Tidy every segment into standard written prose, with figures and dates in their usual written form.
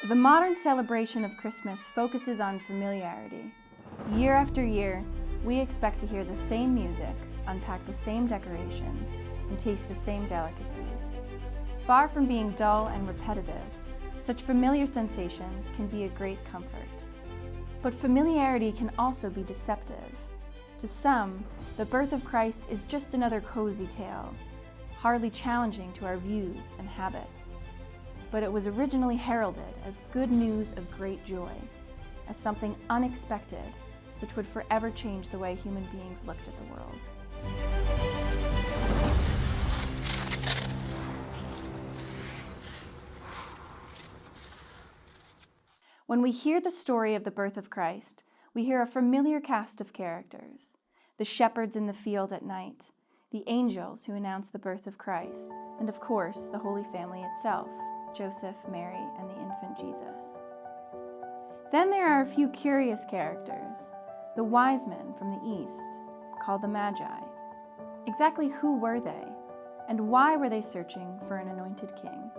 The modern celebration of Christmas focuses on familiarity. Year after year, we expect to hear the same music, unpack the same decorations, and taste the same delicacies. Far from being dull and repetitive, such familiar sensations can be a great comfort. But familiarity can also be deceptive. To some, the birth of Christ is just another cozy tale, hardly challenging to our views and habits. But it was originally heralded as good news of great joy, as something unexpected, which would forever change the way human beings looked at the world. When we hear the story of the birth of Christ, we hear a familiar cast of characters: the shepherds in the field at night, the angels who announce the birth of Christ, and of course, the Holy Family itself, Joseph, Mary, and the infant Jesus. Then there are a few curious characters, the wise men from the east, called the Magi. Exactly who were they, and why were they searching for an anointed king?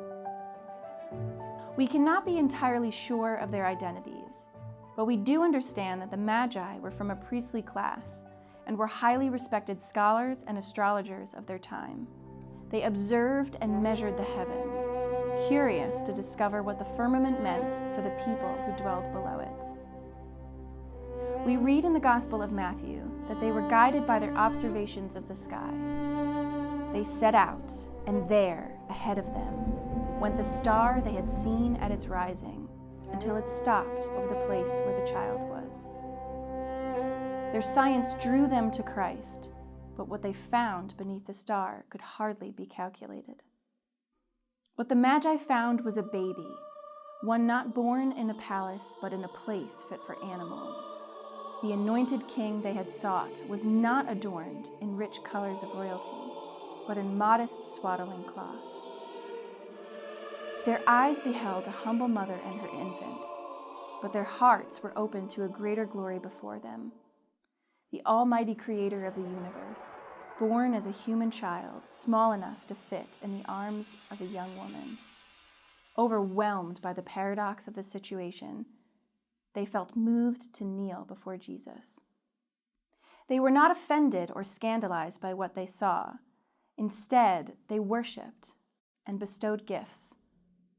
We cannot be entirely sure of their identities, but we do understand that the Magi were from a priestly class and were highly respected scholars and astrologers of their time. They observed and measured the heavens, curious to discover what the firmament meant for the people who dwelled below it. We read in the Gospel of Matthew that they were guided by their observations of the sky. They set out, and there, ahead of them, went the star they had seen at its rising, until it stopped over the place where the child was. Their science drew them to Christ, but what they found beneath the star could hardly be calculated. What the Magi found was a baby, one not born in a palace, but in a place fit for animals. The anointed king they had sought was not adorned in rich colors of royalty, but in modest swaddling cloth. Their eyes beheld a humble mother and her infant, but their hearts were open to a greater glory before them. The almighty creator of the universe, born as a human child, small enough to fit in the arms of a young woman. Overwhelmed by the paradox of the situation, they felt moved to kneel before Jesus. They were not offended or scandalized by what they saw. Instead, they worshipped and bestowed gifts,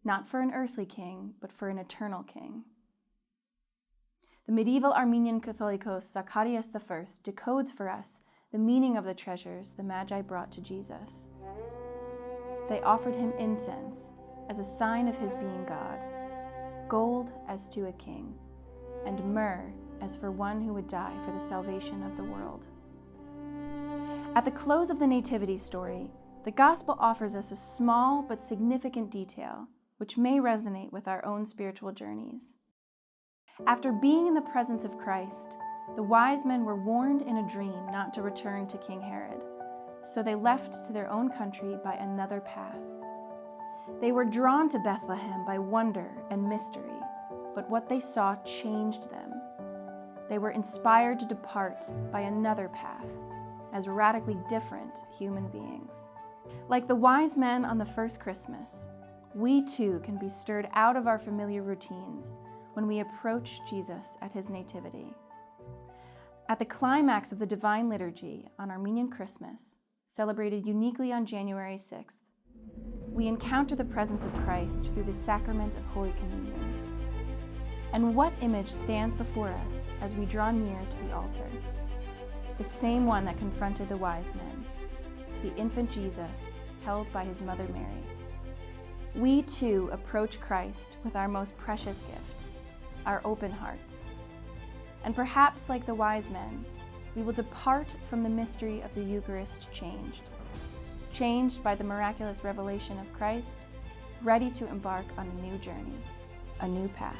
not for an earthly king, but for an eternal king. The medieval Armenian Catholicos Zacharias I decodes for us the meaning of the treasures the Magi brought to Jesus. They offered him incense as a sign of his being God, gold as to a king, and myrrh as for one who would die for the salvation of the world. At the close of the Nativity story, the Gospel offers us a small but significant detail which may resonate with our own spiritual journeys. After being in the presence of Christ, the wise men were warned in a dream not to return to King Herod, so they left to their own country by another path. They were drawn to Bethlehem by wonder and mystery, but what they saw changed them. They were inspired to depart by another path, as radically different human beings. Like the wise men on the first Christmas, we too can be stirred out of our familiar routines when we approach Jesus at his nativity. At the climax of the Divine Liturgy on Armenian Christmas, celebrated uniquely on January 6th, we encounter the presence of Christ through the sacrament of Holy Communion. And what image stands before us as we draw near to the altar? The same one that confronted the wise men, the infant Jesus held by his mother Mary. We too approach Christ with our most precious gift, our open hearts. And perhaps like the wise men, we will depart from the mystery of the Eucharist changed by the miraculous revelation of Christ, ready to embark on a new journey, a new path.